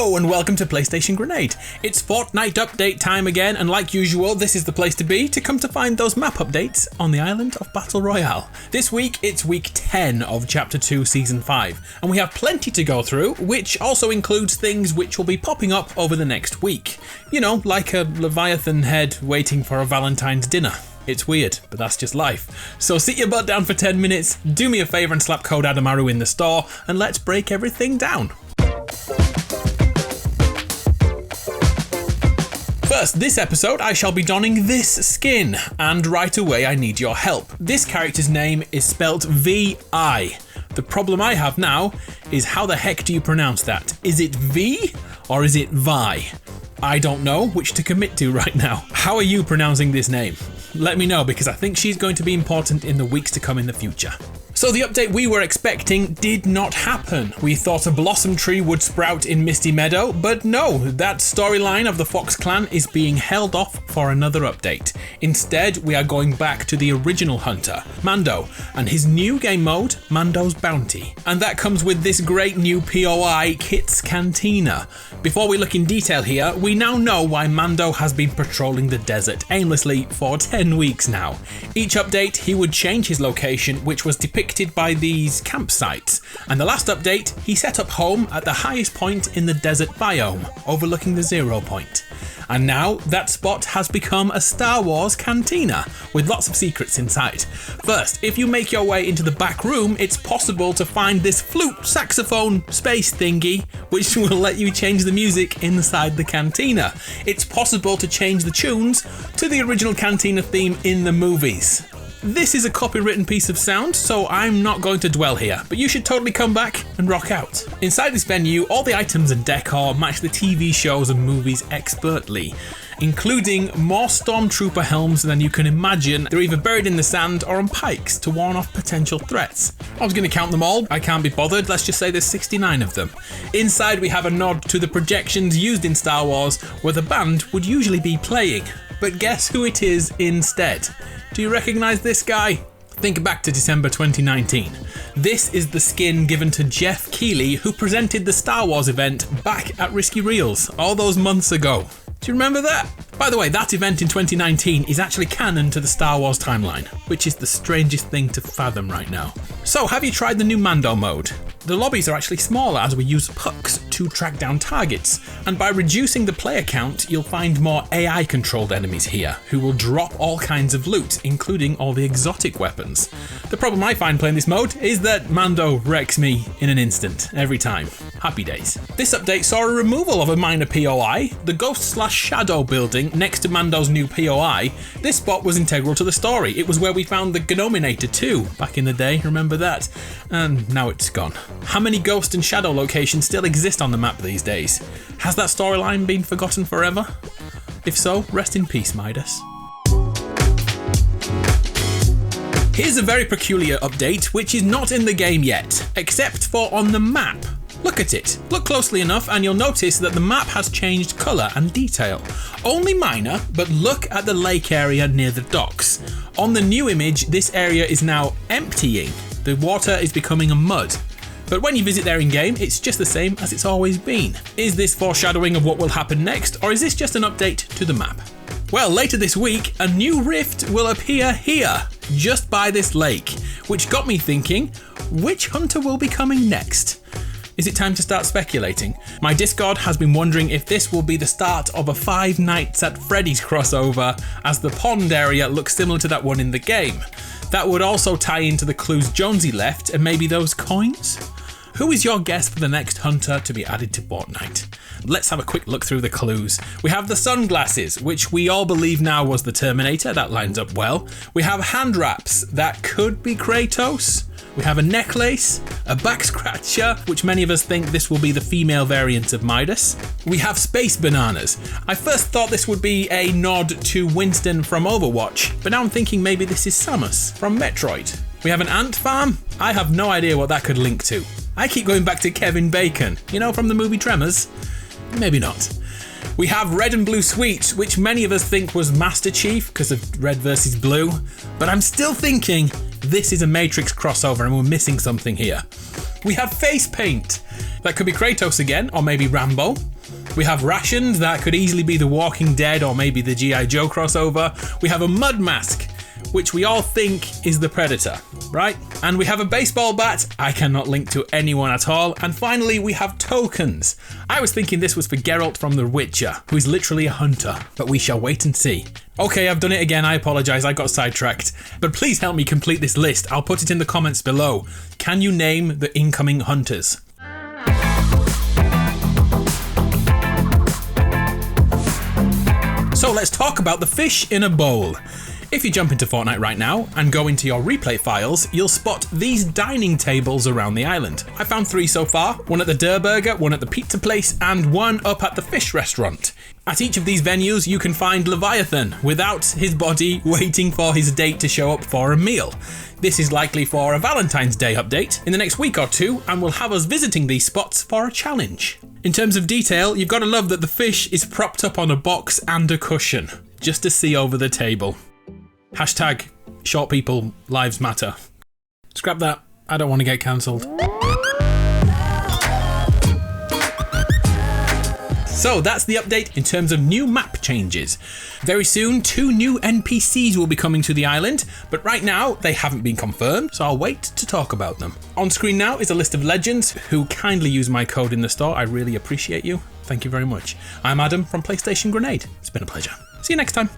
Hello and welcome to PlayStation Grenade. It's Fortnite update time again, and like usual, this is the place to be to come to find those map updates on the island of Battle Royale. This week, it's week 10 of Chapter 2 Season 5, and we have plenty to go through, which also includes things which will be popping up over the next week. You know, like a Leviathan head waiting for a Valentine's dinner. It's weird, but that's just life. So sit your butt down for 10 minutes, do me a favour and slap code ADAMARU in the store, and let's break everything down. First, this episode I shall be donning this skin, and right away I need your help. This character's name is spelt V-I. The problem I have now is how the heck do you pronounce that? Is it V or is it Vi? I don't know which to commit to right now. How are you pronouncing this name? Let me know, because I think she's going to be important in the weeks to come in the future. So the update we were expecting did not happen. We thought a blossom tree would sprout in Misty Meadow, but no, that storyline of the Fox clan is being held off for another update. Instead, we are going back to the original hunter, Mando, and his new game mode, Mando's Bounty. And that comes with this great new POI, Kit's Cantina. Before we look in detail here, we now know why Mando has been patrolling the desert aimlessly for 10 weeks now. Each update, he would change his location, which was depicted by these campsites, and the last update he set up home at the highest point in the desert biome, overlooking the 0 point. And now that spot has become a Star Wars cantina with lots of secrets inside. First, if you make your way into the back room, it's possible to find this flute saxophone space thingy, which will let you change the music inside the cantina. It's possible to change the tunes to the original cantina theme in the movies. This is a copywritten piece of sound, so I'm not going to dwell here, but you should totally come back and rock out. Inside this venue, all the items and decor match the TV shows and movies expertly, including more stormtrooper helms than you can imagine. They're either buried in the sand or on pikes to warn off potential threats. I was going to count them all, I can't be bothered, let's just say there's 69 of them. Inside we have a nod to the projections used in Star Wars, where the band would usually be playing. But guess who it is instead? Do you recognise this guy? Think back to December 2019. This is the skin given to Jeff Keighley, who presented the Star Wars event back at Risky Reels all those months ago. Do you remember that? By the way, that event in 2019 is actually canon to the Star Wars timeline, which is the strangest thing to fathom right now. So, have you tried the new Mando mode? The lobbies are actually smaller as we use pucks to track down targets, and by reducing the player count, you'll find more AI-controlled enemies here, who will drop all kinds of loot, including all the exotic weapons. The problem I find playing this mode is that Mando wrecks me in an instant, every time. Happy days. This update saw a removal of a minor POI, the Ghost/Shadow building next to Mando's new POI. This spot was integral to the story. It was where we found the Gnominator too, back in the day, remember that? And now it's gone. How many Ghost and Shadow locations still exist on the map these days? Has that storyline been forgotten forever? If so, rest in peace, Midas. Here's a very peculiar update which is not in the game yet, except for on the map. Look at it. Look closely enough and you'll notice that the map has changed colour and detail. Only minor, but look at the lake area near the docks. On the new image, this area is now emptying. The water is becoming a mud. But when you visit there in game, it's just the same as it's always been. Is this foreshadowing of what will happen next, or is this just an update to the map? Well, later this week, a new rift will appear here, just by this lake, which got me thinking, which hunter will be coming next? Is it time to start speculating? My Discord has been wondering if this will be the start of a Five Nights at Freddy's crossover, as the pond area looks similar to that one in the game. That would also tie into the clues Jonesy left and maybe those coins? Who is your guess for the next hunter to be added to Fortnite? Let's have a quick look through the clues. We have the sunglasses, which we all believe now was the Terminator. That lines up well. We have hand wraps. That could be Kratos. We have a necklace, a back scratcher, which many of us think this will be the female variant of Midas. We have space bananas. I first thought this would be a nod to Winston from Overwatch, but now I'm thinking maybe this is Samus from Metroid. We have an ant farm. I have no idea what that could link to. I keep going back to Kevin Bacon, you know, from the movie Tremors? Maybe not. We have red and blue sweets, which many of us think was Master Chief because of red versus blue, but I'm still thinking this is a Matrix crossover and we're missing something here. We have face paint. That could be Kratos again, or maybe Rambo. We have rations that could easily be the Walking Dead or maybe the G.I. Joe crossover. We have a mud mask, which we all think is the Predator, right? And we have a baseball bat I cannot link to anyone at all. And finally, we have tokens. I was thinking this was for Geralt from The Witcher, who is literally a hunter, but we shall wait and see. Okay, I've done it again, I apologise, I got sidetracked. But please help me complete this list, I'll put it in the comments below. Can you name the incoming hunters? So let's talk about the fish in a bowl. If you jump into Fortnite right now and go into your replay files, you'll spot these dining tables around the island. I found 3 so far, one at the Durr Burger, one at the pizza place, and one up at the fish restaurant. At each of these venues, you can find Leviathan without his body waiting for his date to show up for a meal. This is likely for a Valentine's Day update in the next week or 2 and will have us visiting these spots for a challenge. In terms of detail, you've got to love that the fish is propped up on a box and a cushion, just to see over the table. Hashtag short people lives matter. Scrap that, I don't want to get cancelled. So that's the update in terms of new map changes. Very soon 2 new NPCs will be coming to the island, but right now they haven't been confirmed, so I'll wait to talk about them. On screen now is a list of legends who kindly use my code in the store. I really appreciate you. Thank you very much. I'm Adam from PlayStation Grenade. It's been a pleasure. See you next time.